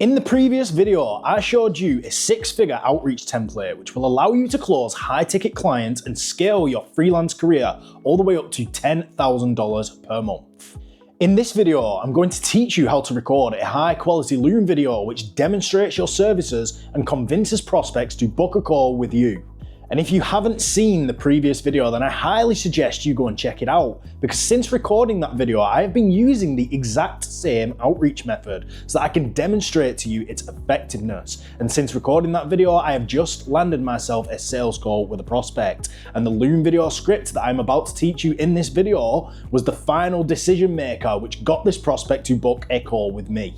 In the previous video, I showed you a 6-figure outreach template which will allow you to close high-ticket clients and scale your freelance career all the way up to $10,000 per month. In this video, I'm going to teach you how to record a high-quality Loom video which demonstrates your services and convinces prospects to book a call with you. And if you haven't seen the previous video, then I highly suggest you go and check it out, because since recording that video, I have been using the exact same outreach method so that I can demonstrate to you its effectiveness. And since recording that video, I have just landed myself a sales call with a prospect. And the Loom video script that I'm about to teach you in this video was the final decision maker which got this prospect to book a call with me.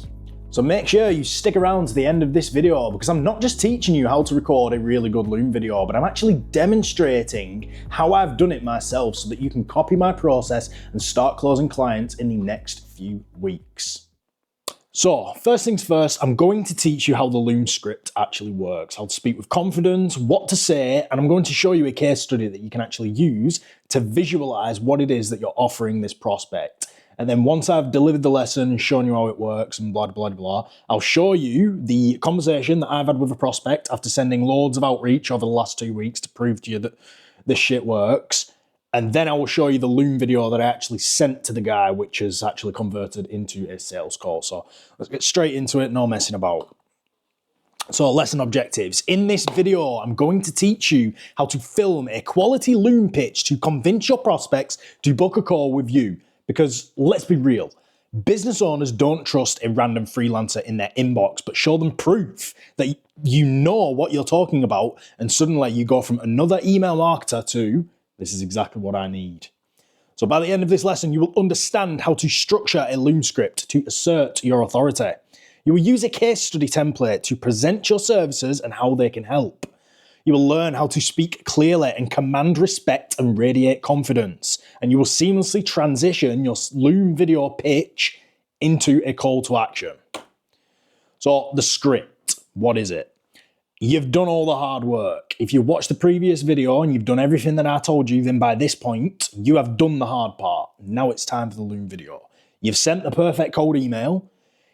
So make sure you stick around to the end of this video, because I'm not just teaching you how to record a really good Loom video, but I'm actually demonstrating how I've done it myself so that you can copy my process and start closing clients in the next few weeks. So first things first, I'm going to teach you how the Loom script actually works, how to speak with confidence, what to say, and I'm going to show you a case study that you can actually use to visualize what it is that you're offering this prospect. And then once I've delivered the lesson and shown you how it works and blah, blah, blah, I'll show you the conversation that I've had with a prospect after sending loads of outreach over the last 2 weeks to prove to you that this shit works. And then I will show you the Loom video that I actually sent to the guy, which has actually converted into a sales call. So let's get straight into it, no messing about. So lesson objectives. In this video, I'm going to teach you how to film a quality Loom pitch to convince your prospects to book a call with you. Because let's be real, business owners don't trust a random freelancer in their inbox, but show them proof that you know what you're talking about, and suddenly you go from another email marketer to, this is exactly what I need. So by the end of this lesson, you will understand how to structure a Loom script to assert your authority. You will use a case study template to present your services and how they can help. You will learn how to speak clearly and command respect and radiate confidence. And you will seamlessly transition your Loom video pitch into a call to action. So the script, what is it? You've done all the hard work. If you watched the previous video and you've done everything that I told you, then by this point, you have done the hard part. Now it's time for the Loom video. You've sent the perfect cold email.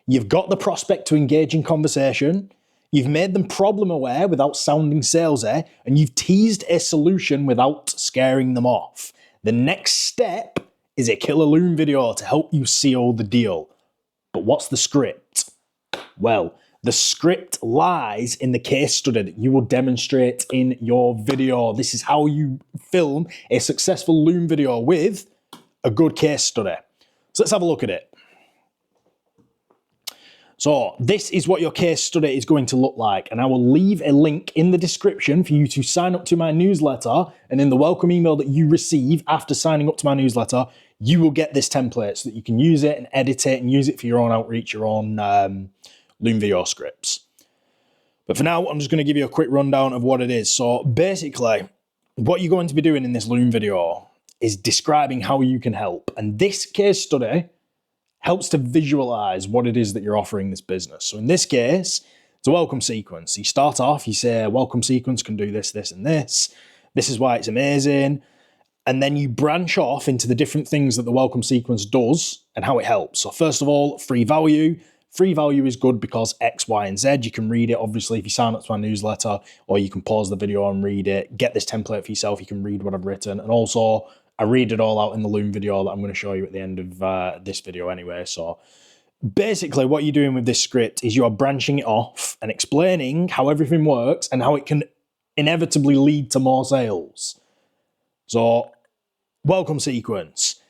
You've got the prospect to engage in conversation. You've made them problem aware without sounding salesy, and you've teased a solution without scaring them off. The next step is a killer Loom video to help you seal the deal. But what's the script? Well, the script lies in the case study that you will demonstrate in your video. This is how you film a successful Loom video with a good case study. So let's have a look at it. So this is what your case study is going to look like, and I will leave a link in the description for you to sign up to my newsletter, and in the welcome email that you receive after signing up to my newsletter, you will get this template so that you can use it and edit it and use it for your own outreach, your own Loom video scripts. But for now, I'm just going to give you a quick rundown of what it is. So basically, what you're going to be doing in this Loom video is describing how you can help, and this case study helps to visualize what it is that you're offering this business. So in this case, it's a welcome sequence. You start off, you say, welcome sequence can do this, this, and this. This is why it's amazing. And then you branch off into the different things that the welcome sequence does and how it helps. So first of all, free value. Free value is good because X, Y, and Z. You can read it, obviously, if you sign up to my newsletter, or you can pause the video and read it. Get this template for yourself. You can read what I've written. And also, I read it all out in the Loom video that I'm going to show you at the end of this video anyway. So basically what you're doing with this script is you are branching it off and explaining how everything works and how it can inevitably lead to more sales. So welcome sequence.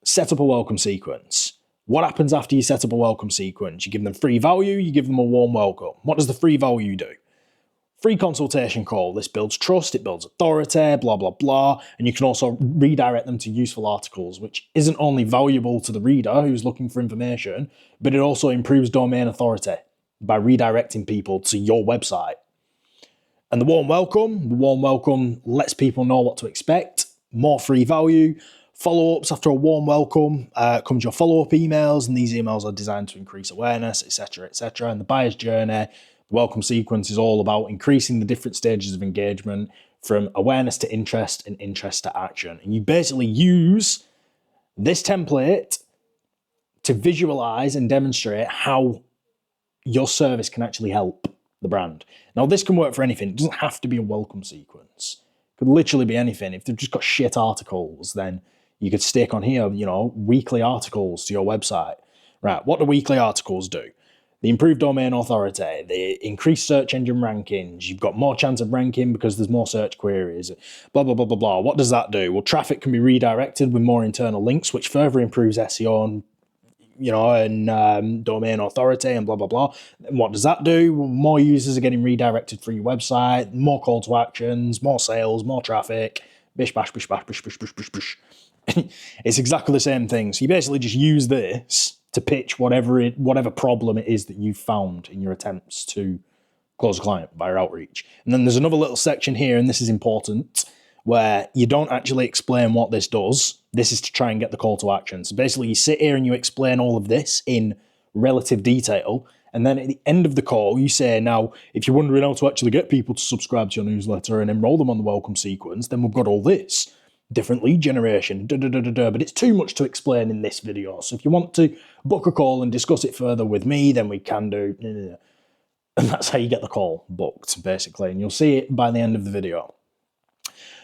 Set up a welcome sequence. What happens after you set up a welcome sequence? You give them free value, you give them a warm welcome. What does the free value do? Free consultation call. This builds trust, it builds authority, blah, blah, blah. And you can also redirect them to useful articles, which isn't only valuable to the reader who's looking for information, but it also improves domain authority by redirecting people to your website. And the warm welcome lets people know what to expect, more free value. Follow-ups after a warm welcome comes your follow-up emails, and these emails are designed to increase awareness, etc., etc. And the buyer's journey, welcome sequence is all about increasing the different stages of engagement from awareness to interest and interest to action. And you basically use this template to visualize and demonstrate how your service can actually help the brand. Now, this can work for anything. It doesn't have to be a welcome sequence. It could literally be anything. If they've just got shit articles, then you could stick on here, weekly articles to your website. Right, what do weekly articles do? They improve domain authority, they increase search engine rankings, you've got more chance of ranking because there's more search queries, blah, blah, blah, blah, blah. What does that do? Well, traffic can be redirected with more internal links, which further improves SEO and domain authority and blah, blah, blah. And what does that do? Well, more users are getting redirected through your website, more call to actions, more sales, more traffic, bish, bash, bish, bash, bish, bish, bish, bish, bish. It's exactly the same thing. So you basically just use this to pitch whatever problem it is that you've found in your attempts to close a client via outreach. And then there's another little section here, and this is important, where you don't actually explain what this does. This is to try and get the call to action. So basically you sit here and you explain all of this in relative detail, and then at the end of the call you say, now, if you're wondering how to actually get people to subscribe to your newsletter and enroll them on the welcome sequence, then we've got all this. Different lead generation, but it's too much to explain in this video. So if you want to book a call and discuss it further with me, then we can do. And that's how you get the call booked, basically. And you'll see it by the end of the video.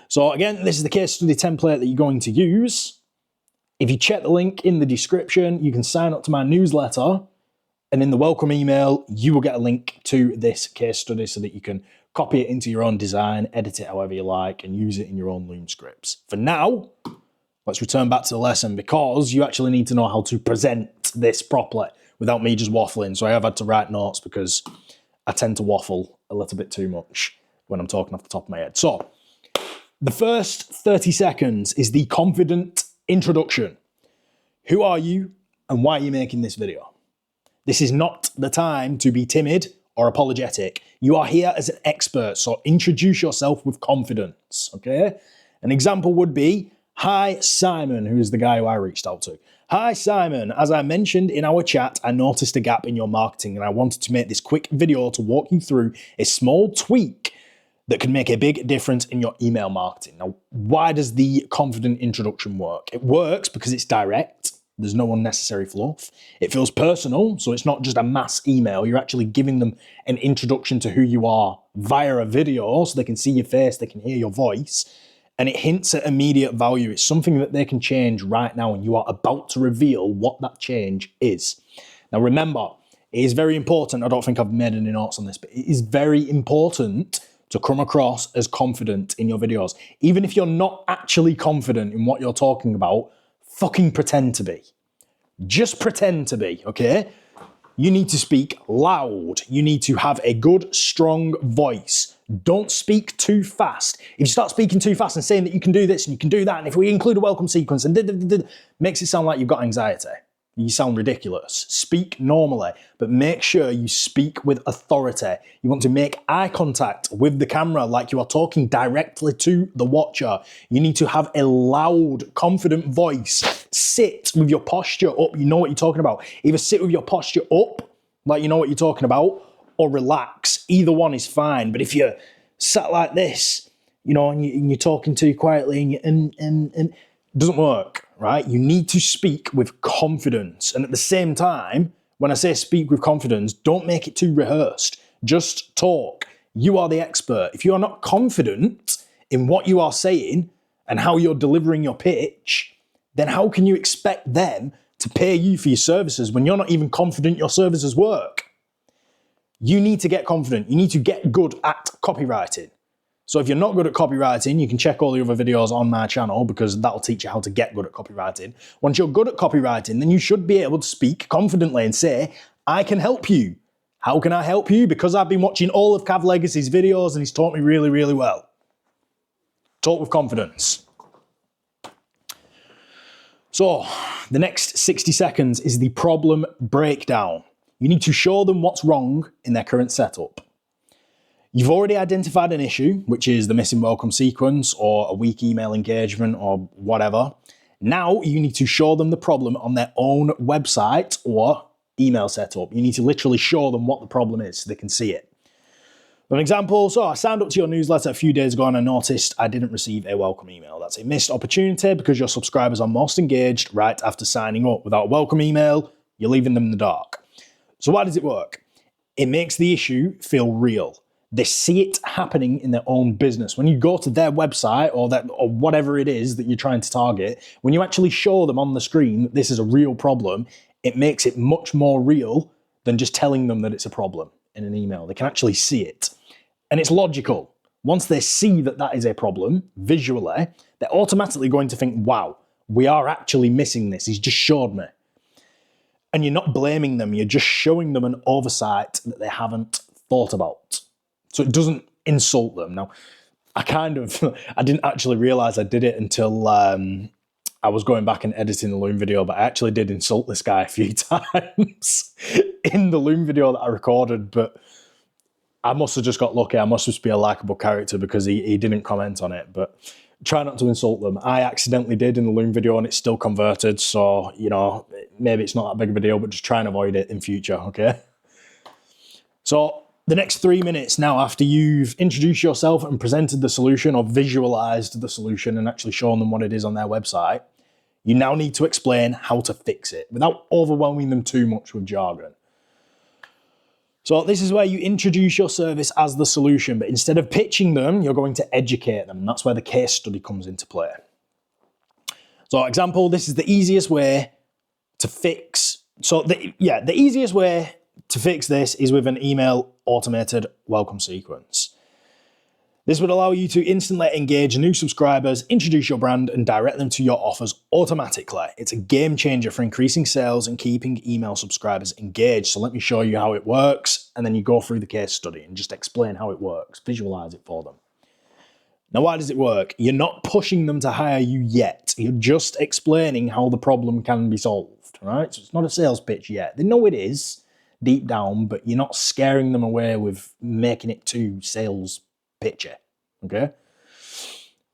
So again, this is the case study template that you're going to use. If you check the link in the description, you can sign up to my newsletter. And in the welcome email, you will get a link to this case study so that you can copy it into your own design, edit it however you like, and use it in your own Loom scripts. For now, let's return back to the lesson, because you actually need to know how to present this properly without me just waffling. So I have had to write notes because I tend to waffle a little bit too much when I'm talking off the top of my head. So the first 30 seconds is the confident introduction. Who are you and why are you making this video? This is not the time to be timid or apologetic. You are here as an expert, so introduce yourself with confidence, okay? An example would be, hi, Simon, who is the guy who I reached out to. Hi, Simon. As I mentioned in our chat, I noticed a gap in your marketing and I wanted to make this quick video to walk you through a small tweak that can make a big difference in your email marketing. Now, why does the confident introduction work? It works because it's direct. There's no unnecessary fluff. It feels personal, so it's not just a mass email. You're actually giving them an introduction to who you are via a video, so they can see your face, they can hear your voice, and it hints at immediate value. It's something that they can change right now, and you are about to reveal what that change is. Now remember, it is very important, I don't think I've made any notes on this, but it is very important to come across as confident in your videos. Even if you're not actually confident in what you're talking about, fucking pretend to be. Just pretend to be, okay? You need to speak loud. You need to have a good, strong voice. Don't speak too fast. If you start speaking too fast and saying that you can do this and you can do that, and if we include a welcome sequence and makes it sound like you've got anxiety. You sound ridiculous. Speak normally, but make sure you speak with authority. You want to make eye contact with the camera like you are talking directly to the watcher. You need to have a loud, confident voice. Sit with your posture up. You know what you're talking about. Either sit with your posture up, like you know what you're talking about, or relax. Either one is fine. But if you're sat like this, and you're talking too quietly and it doesn't work, right? You need to speak with confidence. And at the same time, when I say speak with confidence, don't make it too rehearsed. Just talk. You are the expert. If you are not confident in what you are saying and how you're delivering your pitch, then how can you expect them to pay you for your services when you're not even confident your services work? You need to get confident. You need to get good at copywriting. So if you're not good at copywriting, you can check all the other videos on my channel because that'll teach you how to get good at copywriting. Once you're good at copywriting, then you should be able to speak confidently and say, I can help you. How can I help you? Because I've been watching all of Cav Legacy's videos and he's taught me really, really well. Talk with confidence. So the next 60 seconds is the problem breakdown. You need to show them what's wrong in their current setup. You've already identified an issue, which is the missing welcome sequence or a weak email engagement or whatever. Now you need to show them the problem on their own website or email setup. You need to literally show them what the problem is so they can see it. For example, so I signed up to your newsletter a few days ago and I noticed I didn't receive a welcome email. That's a missed opportunity because your subscribers are most engaged right after signing up. Without a welcome email, you're leaving them in the dark. So why does it work? It makes the issue feel real. They see it happening in their own business. When you go to their website or whatever it is that you're trying to target, when you actually show them on the screen that this is a real problem, it makes it much more real than just telling them that it's a problem in an email. They can actually see it. And it's logical. Once they see that that is a problem visually, they're automatically going to think, wow, we are actually missing this. He's just showed me. And you're not blaming them. You're just showing them an oversight that they haven't thought about. So it doesn't insult them. Now, I didn't actually realize I did it until I was going back and editing the Loom video, but I actually did insult this guy a few times in the Loom video that I recorded, but I must have just got lucky. I must just be a likable character because he didn't comment on it, but try not to insult them. I accidentally did in the Loom video and it's still converted, so, you know, maybe it's not that big of a deal, but just try and avoid it in future, okay? So the next 3 minutes now, after you've introduced yourself and presented the solution or visualized the solution and actually shown them what it is on their website, you now need to explain how to fix it without overwhelming them too much with jargon. So this is where you introduce your service as the solution, but instead of pitching them, you're going to educate them. That's where the case study comes into play. So example, this is the easiest way to fix. So the easiest way to fix this is with an email automated welcome sequence. This would allow you to instantly engage new subscribers, introduce your brand, and direct them to your offers automatically. It's a game changer for increasing sales and keeping email subscribers engaged. So let me show you how it works, and then you go through the case study and just explain how it works, visualize it for them. Now, why does it work? You're not pushing them to hire you yet. You're just explaining how the problem can be solved, right? So it's not a sales pitch yet. They know it is deep down, but you're not scaring them away with making it too sales pitchy, okay?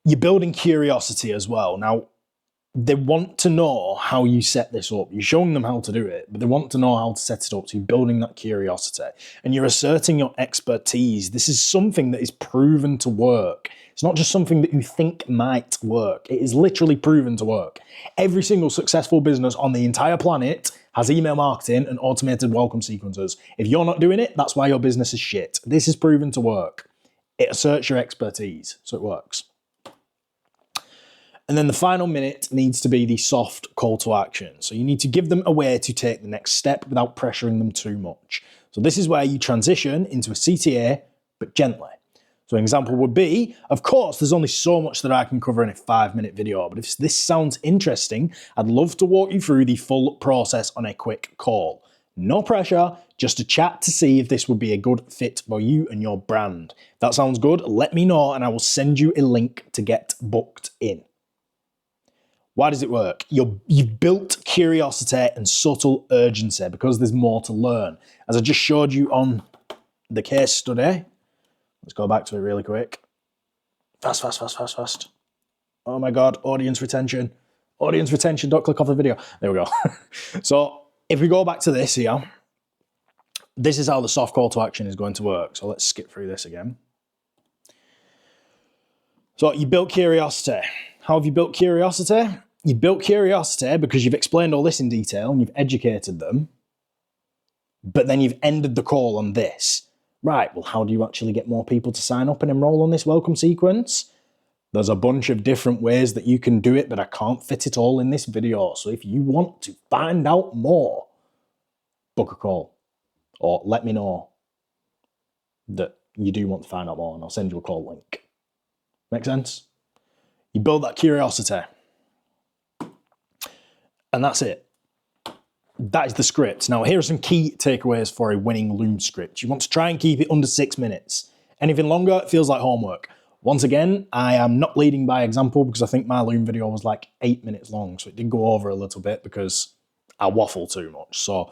You're building curiosity as well. Now, they want to know how you set this up. You're showing them how to do it, but they want to know how to set it up. So you're building that curiosity and you're asserting your expertise. This is something that is proven to work. It's not just something that you think might work. It is literally proven to work. Every single successful business on the entire planet has email marketing and automated welcome sequences. If you're not doing it, that's why your business is shit. This is proven to work. It asserts your expertise, so it works. And then the final minute needs to be the soft call to action. So you need to give them a way to take the next step without pressuring them too much. So this is where you transition into a CTA, but gently. So an example would be, of course, there's only so much that I can cover in a 5-minute video, but if this sounds interesting, I'd love to walk you through the full process on a quick call. No pressure, just a chat to see if this would be a good fit for you and your brand. If that sounds good, let me know and I will send you a link to get booked in. Why does it work? You've built curiosity and subtle urgency because there's more to learn. As I just showed you on the case study, let's go back to it really quick. Fast. Oh my God, audience retention. Audience retention, don't click off the video. There we go. So if we go back to this here, this is how the soft call to action is going to work. So let's skip through this again. So you built curiosity. How have you built curiosity? You built curiosity because you've explained all this in detail and you've educated them, but then you've ended the call on this. Right, well, how do you actually get more people to sign up and enroll on this welcome sequence? There's a bunch of different ways that you can do it, but I can't fit it all in this video. So if you want to find out more, book a call or let me know that you do want to find out more and I'll send you a call link. Make sense? You build that curiosity. And that's it. That is the script. Now, here are some key takeaways for a winning Loom script. You want to try and keep it under 6 minutes. Anything longer, it feels like homework. Once again, I am not leading by example because I think my Loom video was like 8 minutes long. So it did go over a little bit because I waffle too much. So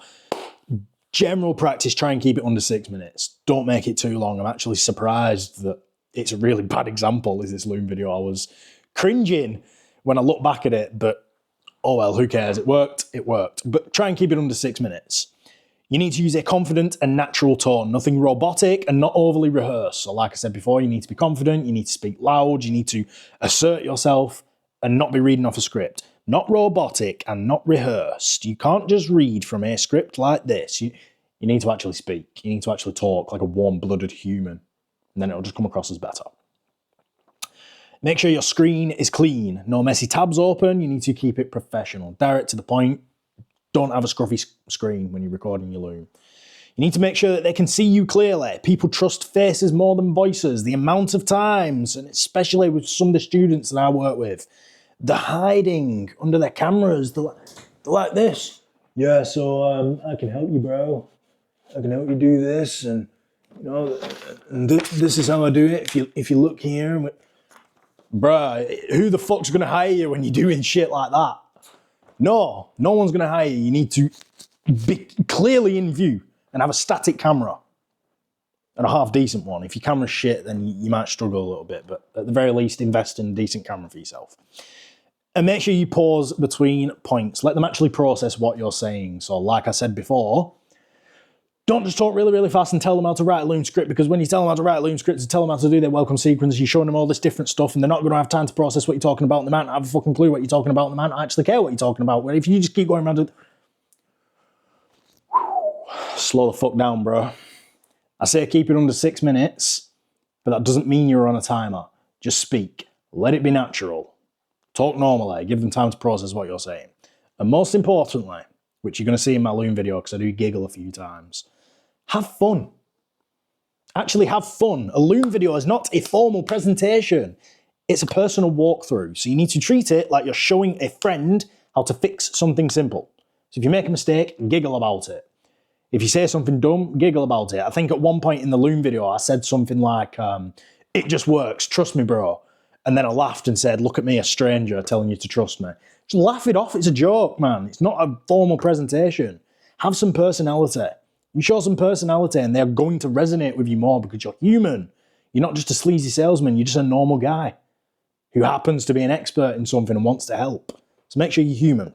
general practice, try and keep it under 6 minutes. Don't make it too long. I'm actually surprised that it's a really bad example, is this Loom video. I was cringing when I look back at it, but oh well, who cares? It worked. But try and keep it under 6 minutes. You need to use a confident and natural tone, nothing robotic and not overly rehearsed. So like I said before, you need to be confident, you need to speak loud, you need to assert yourself and not be reading off a script. Not robotic and not rehearsed. You can't just read from a script like this. You need to actually speak. You need to actually talk like a warm-blooded human, and then it'll just come across as better. Make sure your screen is clean. No messy tabs open. You need to keep it professional. Direct to the point. Don't have a scruffy screen when you're recording your Loom. You need to make sure that they can see you clearly. People trust faces more than voices. The amount of times, and especially with some of the students that I work with, they're hiding under their cameras. They're like this. Yeah, so I can help you, bro. I can help you do this, and you know, and this is how I do it. If you look here, bruh, who the fuck's gonna hire you when you're doing shit like that? No one's gonna hire you. You need to be clearly in view and have a static camera and a half decent one. If your camera's shit, then you might struggle a little bit, but at the very least, invest in a decent camera for yourself. And make sure you pause between points. Let them actually process what you're saying. So like I said before, don't just talk really, really fast and tell them how to write a Loom script, because when you tell them how to write a Loom script, to tell them how to do their welcome sequence, you're showing them all this different stuff, and they're not going to have time to process what you're talking about, and they might not have a fucking clue what you're talking about, and they might not actually care what you're talking about. Where if you just keep going around it, slow the fuck down, bro. I say keep it under 6 minutes, but that doesn't mean you're on a timer. Just speak. Let it be natural. Talk normally. Give them time to process what you're saying. And most importantly, which you're going to see in my Loom video because I do giggle a few times, have fun. Actually have fun. A Loom video is not a formal presentation. It's a personal walkthrough. So you need to treat it like you're showing a friend how to fix something simple. So if you make a mistake, giggle about it. If you say something dumb, giggle about it. I think at one point in the Loom video, I said something like, it just works, trust me, bro. And then I laughed and said, look at me, a stranger telling you to trust me. Just laugh it off, it's a joke, man. It's not a formal presentation. Have some personality. You show some personality and they're going to resonate with you more because you're human. You're not just a sleazy salesman, you're just a normal guy who happens to be an expert in something and wants to help. So make sure you're human.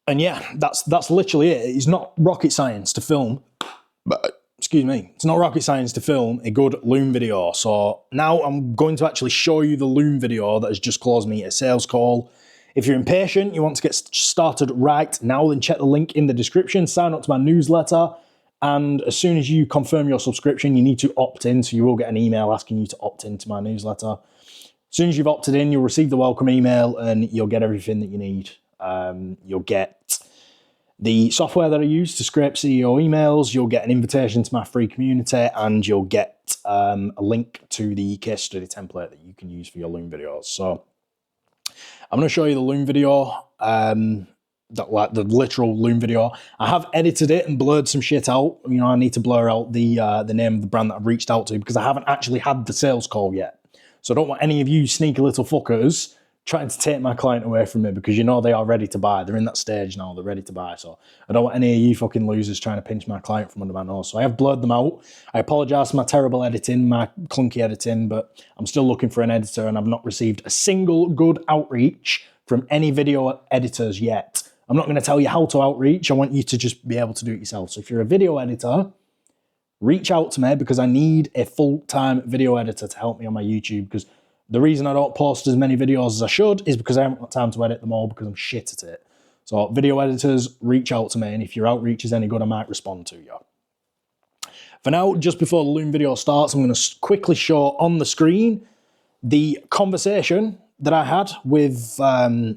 And yeah, that's literally it. It's not rocket science to film, excuse me, it's not rocket science to film a good Loom video. So now I'm going to actually show you the Loom video that has just closed me a sales call. If you're impatient, you want to get started right now, then check the link in the description, sign up to my newsletter, and as soon as you confirm your subscription, you need to opt in, so you will get an email asking you to opt into my newsletter. As soon as you've opted in, you'll receive the welcome email and you'll get everything that you need. You'll get the software that I use to scrape CEO emails, you'll get an invitation to my free community, and you'll get a link to the case study template that you can use for your Loom videos. So I'm going to show you the Loom video, like the literal Loom video. I have edited it and blurred some shit out. You know, I need to blur out the name of the brand that I've reached out to because I haven't actually had the sales call yet. So I don't want any of you sneaky little fuckers trying to take my client away from me, because you know they are ready to buy. They're in that stage now, they're ready to buy. So I don't want any of you fucking losers trying to pinch my client from under my nose. So I have blurred them out. I apologize for my terrible editing, my clunky editing, but I'm still looking for an editor and I've not received a single good outreach from any video editors yet. I'm not going to tell you how to outreach. I want you to just be able to do it yourself. So if you're a video editor, reach out to me, because I need a full-time video editor to help me on my YouTube, because the reason I don't post as many videos as I should is because I haven't got time to edit them all because I'm shit at it. So video editors, reach out to me, and if your outreach is any good, I might respond to you. For now, just before the Loom video starts, I'm going to quickly show on the screen the conversation that I had with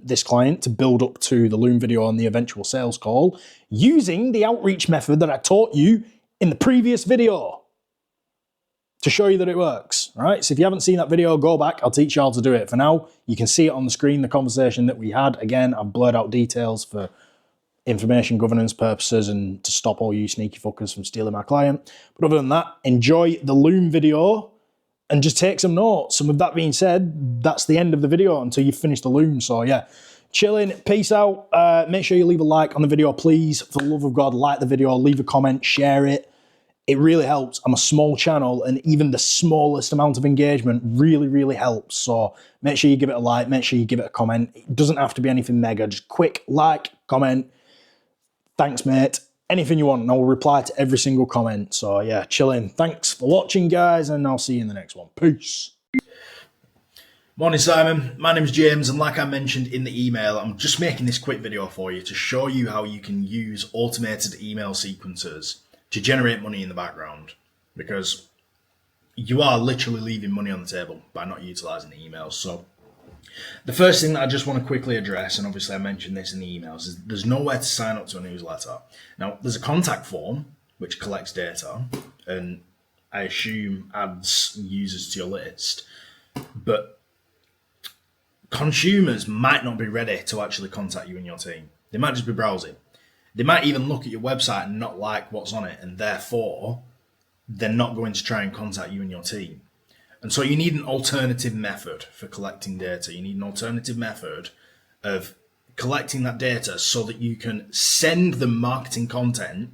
this client to build up to the Loom video and the eventual sales call using the outreach method that I taught you in the previous video, to show you that it works. All right, so if you haven't seen that video, go back. I'll teach you how to do it. For now, you can see it on the screen, the conversation that we had. Again, I've blurred out details for information governance purposes and to stop all you sneaky fuckers from stealing my client. But other than that, enjoy the Loom video and just take some notes. And with that being said, that's the end of the video until you've finished the Loom. So yeah, chilling, peace out. Make sure you leave a like on the video, please. For the love of God, like the video, leave a comment, share it. It really helps. I'm a small channel, and even the smallest amount of engagement really, really helps. So make sure you give it a like, make sure you give it a comment. It doesn't have to be anything mega, just quick like, comment, thanks mate, anything you want, and I'll reply to every single comment. So yeah, chilling. Thanks for watching, guys, and I'll see you in the next one. Peace. Morning Simon, my name's James, and like I mentioned in the email, I'm just making this quick video for you to show you how you can use automated email sequences to generate money in the background, because you are literally leaving money on the table by not utilizing the emails. So the first thing that I just want to quickly address, and obviously I mentioned this in the emails, is there's nowhere to sign up to a newsletter. Now, there's a contact form which collects data and I assume adds users to your list, but consumers might not be ready to actually contact you and your team. They might just be browsing. They might even look at your website and not like what's on it, and therefore they're not going to try and contact you and your team. And so you need an alternative method for collecting data. You need an alternative method of collecting that data so that you can send them marketing content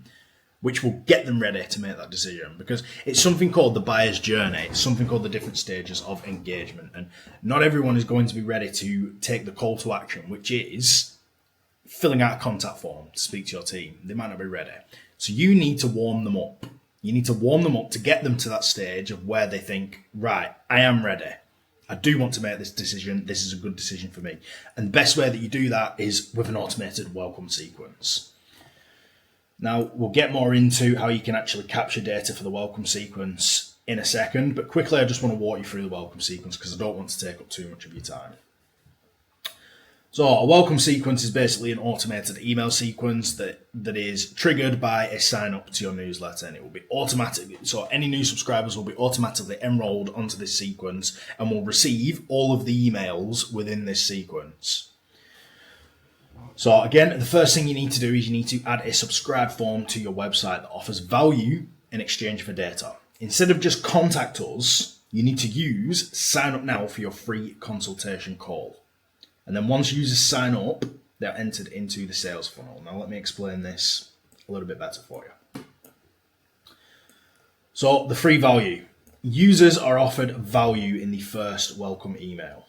which will get them ready to make that decision, because it's something called the buyer's journey. It's something called the different stages of engagement, and not everyone is going to be ready to take the call to action, which is filling out a contact form to speak to your team. They might not be ready. So you need to warm them up. You need to warm them up to get them to that stage of where they think, right, I am ready. I do want to make this decision. This is a good decision for me. And the best way that you do that is with an automated welcome sequence. Now, we'll get more into how you can actually capture data for the welcome sequence in a second, but quickly I just want to walk you through the welcome sequence because I don't want to take up too much of your time. So a welcome sequence is basically an automated email sequence that is triggered by a sign up to your newsletter, and it will be automatic. So any new subscribers will be automatically enrolled onto this sequence and will receive all of the emails within this sequence. So again, the first thing you need to do is you need to add a subscribe form to your website that offers value in exchange for data. Instead of just contact us, you need to use sign up now for your free consultation call. And then once users sign up, they're entered into the sales funnel. Now let me explain this a little bit better for you. So the free value. Users are offered value in the first welcome email.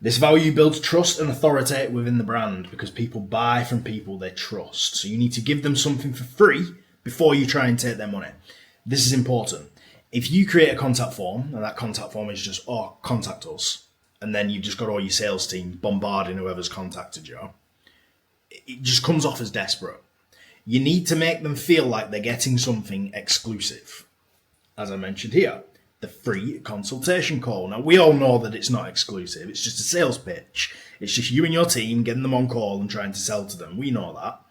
This value builds trust and authority within the brand because people buy from people they trust. So you need to give them something for free before you try and take their money. This is important. If you create a contact form, and that contact form is just, oh, contact us, and then you've just got all your sales team bombarding whoever's contacted you, it just comes off as desperate. You need to make them feel like they're getting something exclusive. As I mentioned here, the free consultation call. Now, we all know that it's not exclusive. It's just a sales pitch. It's just you and your team getting them on call and trying to sell to them. We know that.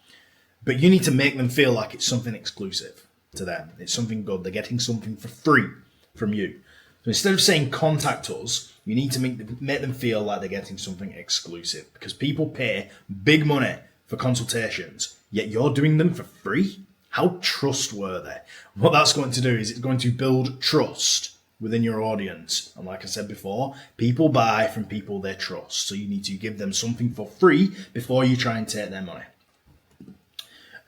But you need to make them feel like it's something exclusive to them. It's something good. They're getting something for free from you. So instead of saying contact us, you need to make them feel like they're getting something exclusive, because people pay big money for consultations, yet you're doing them for free? How trustworthy. What that's going to do is it's going to build trust within your audience. And like I said before, people buy from people they trust. So you need to give them something for free before you try and take their money.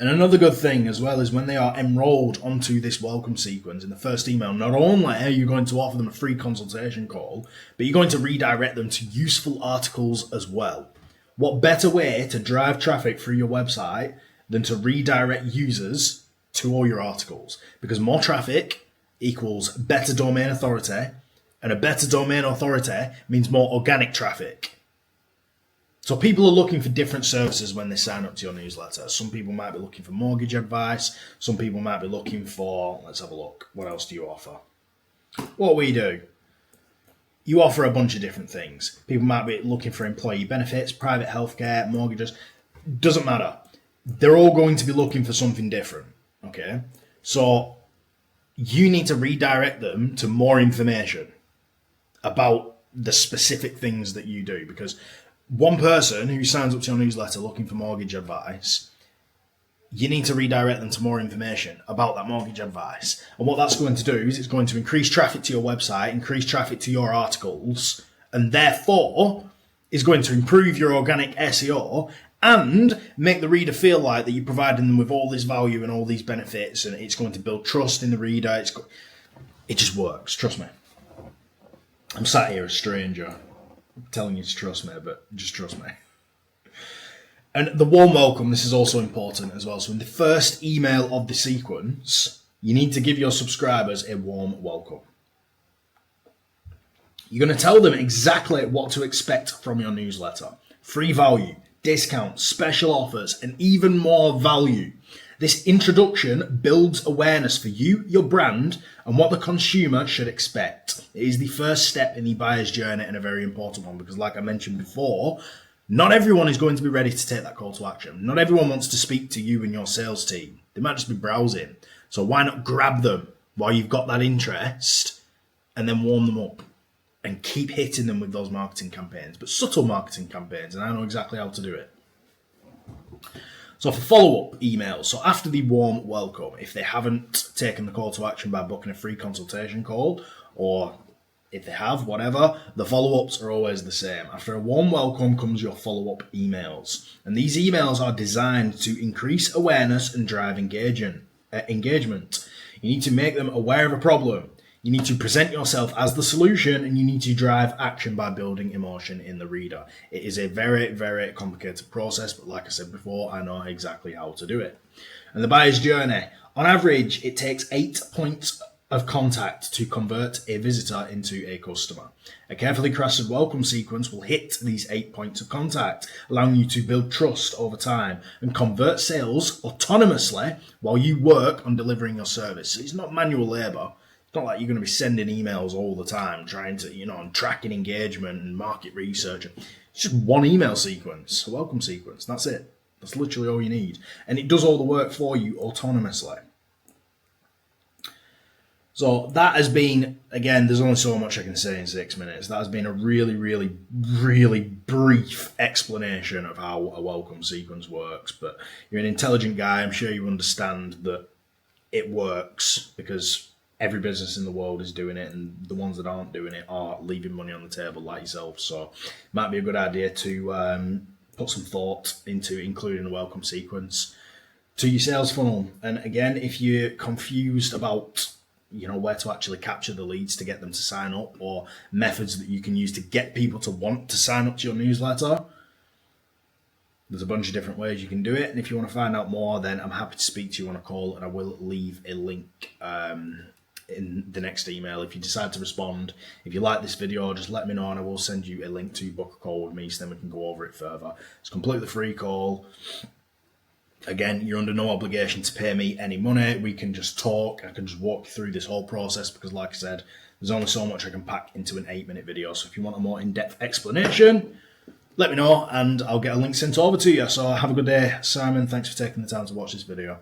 And another good thing as well is when they are enrolled onto this welcome sequence in the first email, not only are you going to offer them a free consultation call, but you're going to redirect them to useful articles as well. What better way to drive traffic through your website than to redirect users to all your articles? Because more traffic equals better domain authority, and a better domain authority means more organic traffic. So people are looking for different services when they sign up to your newsletter. Some people might be looking for mortgage advice. Some people might be looking for, let's have a look, what else do you offer? What we do, you offer a bunch of different things. People might be looking for employee benefits, private healthcare, mortgages. Doesn't matter. They're all going to be looking for something different, okay? So you need to redirect them to more information about the specific things that you do, because one person who signs up to your newsletter looking for mortgage advice, you need to redirect them to more information about that mortgage advice. And what that's going to do is it's going to increase traffic to your website, increase traffic to your articles, and therefore is going to improve your organic SEO and make the reader feel like that you're providing them with all this value and all these benefits, and it's going to build trust in the reader. It just works, trust me. I'm sat here a stranger telling you to trust me, but just trust me. And the warm welcome, this is also important as well. So in the first email of the sequence, you need to give your subscribers a warm welcome. You're going to tell them exactly what to expect from your newsletter. Free value, discounts, special offers, and even more value. This introduction builds awareness for you, your brand, and what the consumer should expect. It is the first step in the buyer's journey and a very important one because, like I mentioned before, not everyone is going to be ready to take that call to action. Not everyone wants to speak to you and your sales team. They might just be browsing. So why not grab them while you've got that interest and then warm them up and keep hitting them with those marketing campaigns, but subtle marketing campaigns, and I know exactly how to do it. So for follow-up emails, so after the warm welcome, if they haven't taken the call to action by booking a free consultation call, or if they have, whatever, the follow-ups are always the same. After a warm welcome comes your follow-up emails. And these emails are designed to increase awareness and drive engagement. You need to make them aware of a problem. You need to present yourself as the solution, and you need to drive action by building emotion in the reader. It is a very, very complicated process, but like I said before, I know exactly how to do it. And the buyer's journey. On average, it takes 8 points of contact to convert a visitor into a customer. A carefully crafted welcome sequence will hit these 8 points of contact, allowing you to build trust over time and convert sales autonomously while you work on delivering your service. So it's not manual labor. It's not like you're going to be sending emails all the time, trying to, and tracking engagement and market research. It's just one email sequence, a welcome sequence. That's it. That's literally all you need. And it does all the work for you autonomously. So that has been, again, there's only so much I can say in 6 minutes. That has been a really, really, really brief explanation of how a welcome sequence works. But you're an intelligent guy. I'm sure you understand that it works because every business in the world is doing it, and the ones that aren't doing it are leaving money on the table like yourself. So it might be a good idea to put some thought into including a welcome sequence to your sales funnel. And again, if you're confused about where to actually capture the leads to get them to sign up, or methods that you can use to get people to want to sign up to your newsletter, there's a bunch of different ways you can do it. And if you want to find out more, then I'm happy to speak to you on a call, and I will leave a link in the next email. If you decide to respond, if you like this video, just let me know and I will send you a link to book a call with me so then we can go over it further. It's a completely free call. Again, you're under no obligation to pay me any money. We can just talk. I can just walk you through this whole process because, like I said, there's only so much I can pack into an 8-minute video. So if you want a more in-depth explanation, let me know and I'll get a link sent over to you. So have a good day, Simon. Thanks for taking the time to watch this video.